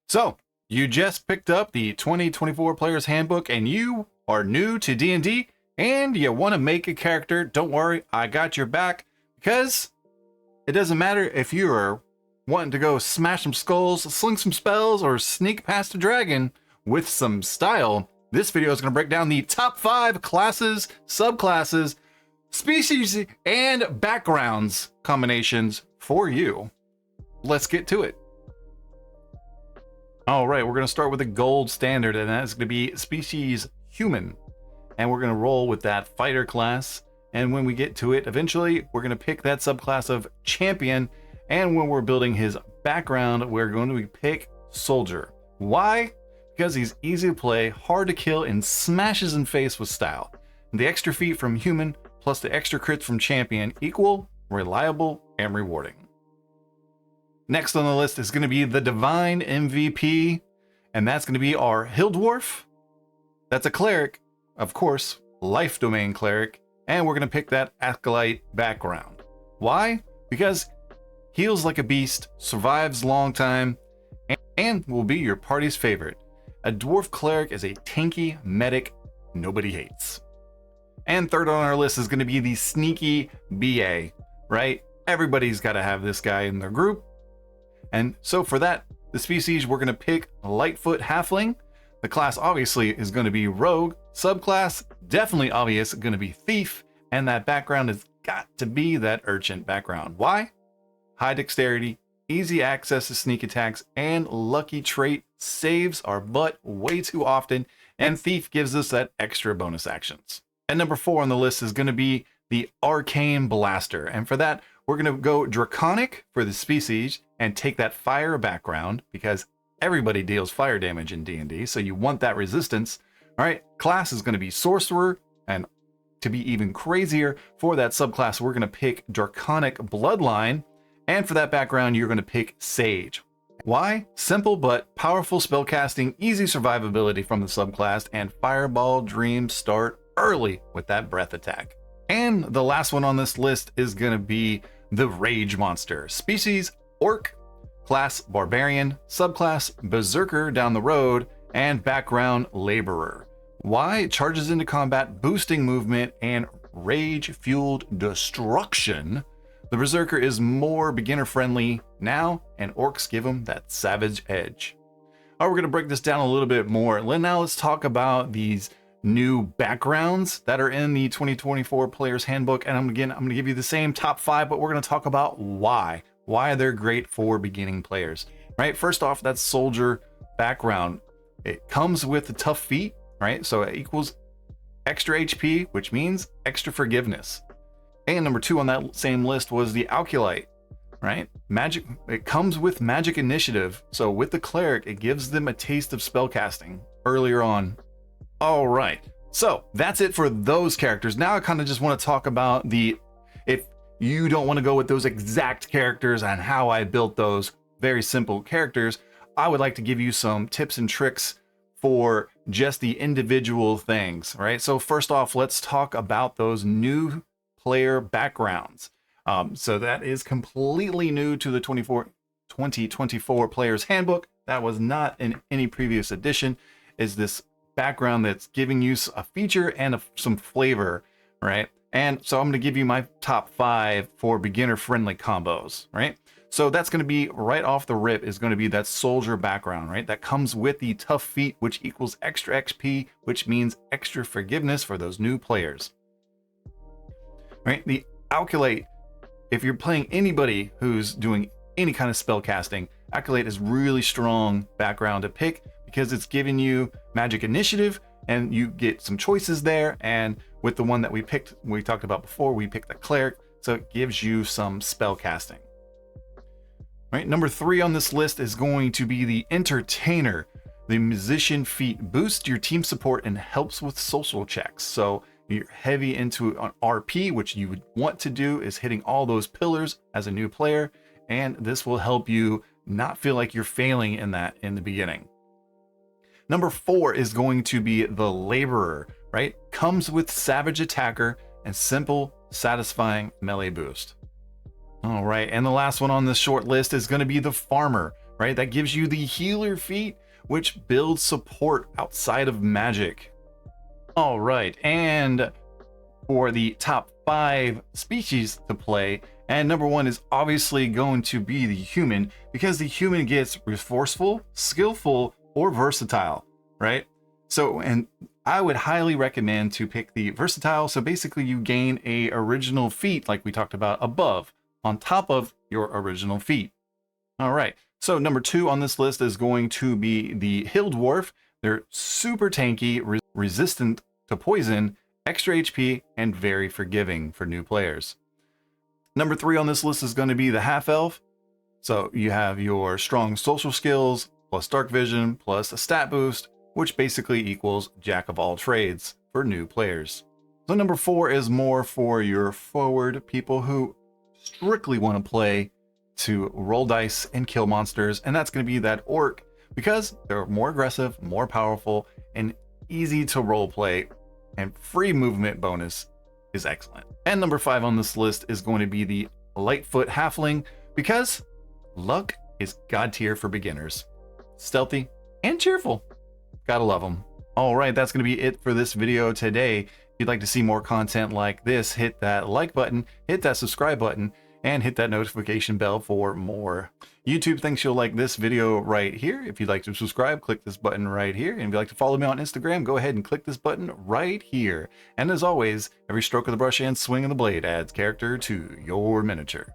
So, you just picked up the 2024 Player's Handbook and you are new to D&D and you want to make a character. Don't worry, I got your back, because it doesn't matter if you are wanting to go smash some skulls, sling some spells, or sneak past a dragon with some style. This video is going to break down the top 5 classes, subclasses, species, and backgrounds combinations for you. Let's get to it. All right, we're going to start with the gold standard, and that's going to be species human. And we're going to roll with that fighter class. And when we get to it, eventually, we're going to pick that subclass of champion. And when we're building his background, we're going to pick soldier. Why? Because he's easy to play, hard to kill, and smashes in face with style. And the extra feat from human plus the extra crits from champion equal, reliable, and rewarding. Next on the list is going to be the divine MVP, and that's going to be our hill dwarf. That's a cleric, of course, life domain cleric, and we're going to pick that acolyte background. Why? Because heals like a beast, survives long time, and will be your party's favorite. A dwarf cleric is a tanky medic nobody hates. And third on our list is going to be the sneaky BA, right? Everybody's got to have this guy in their group. And so for that, the species, we're going to pick Lightfoot Halfling. The class obviously is going to be Rogue. Subclass, definitely obvious, going to be Thief. And that background has got to be that Urchin background. Why? High dexterity, easy access to sneak attacks, and lucky trait saves our butt way too often. And Thief gives us that extra bonus actions. And number 4 on the list is going to be the Arcane Blaster. And for that, we're going to go Draconic for the species and take that fire background, because everybody deals fire damage in D&D, so you want that resistance. All right, class is going to be Sorcerer, and to be even crazier, for that subclass, we're going to pick Draconic Bloodline, and for that background, you're going to pick Sage. Why? Simple but powerful spellcasting, easy survivability from the subclass, and Fireball Dreams start early with that breath attack. And the last one on this list is going to be the Rage Monster. Species Orc, class Barbarian, subclass Berserker down the road, and background Laborer. Why? It charges into combat, boosting movement and rage-fueled destruction. The Berserker is more beginner-friendly now, and Orcs give him that savage edge. All right, we're going to break this down a little bit more. Now let's talk about these new backgrounds that are in the 2024 Player's Handbook. And I'm going to give you the same top 5, but we're going to talk about why they're great for beginning players. Right? First off, that soldier background. It comes with the tough feat, right? So it equals extra HP, which means extra forgiveness. And number 2 on that same list was the Acolyte, right? Magic. It comes with magic initiative. So with the cleric, it gives them a taste of spellcasting earlier on. All right, so that's it for those characters. Now I kind of just want to talk about if you don't want to go with those exact characters and how I built those very simple characters, I would like to give you some tips and tricks for just the individual things, right? So first off, let's talk about those new player backgrounds. So that is completely new to the 2024 Player's Handbook. That was not in any previous edition. Is this background that's giving you a feature and some flavor, right? And so I'm going to give you my top 5 for beginner friendly combos, right? So that's going to be right off the rip is going to be that soldier background, right? That comes with the tough feat, which equals extra XP, which means extra forgiveness for those new players, right? The Acolyte, if you're playing anybody who's doing any kind of spell casting, Acolyte is really strong background to pick, because it's giving you magic initiative and you get some choices there. And with the one that we talked about before, we picked the cleric, so it gives you some spell casting. Right, number 3 on this list is going to be the Entertainer. The musician feat boosts your team support and helps with social checks. So you're heavy into an RP, which you would want to do is hitting all those pillars as a new player, and this will help you not feel like you're failing in that in the beginning. Number 4 is going to be the Laborer, right? Comes with Savage Attacker and simple, satisfying melee boost. All right, and the last one on this short list is going to be the Farmer. right? That gives you the healer feat, which builds support outside of magic. All right, and for the top 5 species to play, and number 1 is obviously going to be the human, because the human gets resourceful, skillful, or versatile, right? So, and I would highly recommend to pick the versatile. So basically you gain a original feat like we talked about above on top of your original feat. All right, so number 2 on this list is going to be the hill dwarf. They're super tanky, resistant to poison, extra HP, and very forgiving for new players. Number 3 on this list is going to be the half elf. So you have your strong social skills plus dark vision plus a stat boost, which basically equals jack of all trades for new players. So number 4 is more for your forward people who strictly want to play to roll dice and kill monsters, and that's going to be that orc, because they're more aggressive, more powerful, and easy to role play, and free movement bonus is excellent. And number 5 on this list is going to be the Lightfoot Halfling, because luck is god tier for beginners. Stealthy and cheerful. Gotta love them. All right, that's going to be it for this video today. If you'd like to see more content like this, hit that like button, hit that subscribe button, and hit that notification bell for more. YouTube thinks you'll like this video right here. If you'd like to subscribe, click this button right here. And if you'd like to follow me on Instagram, go ahead and click this button right here. And as always, every stroke of the brush and swing of the blade adds character to your miniature.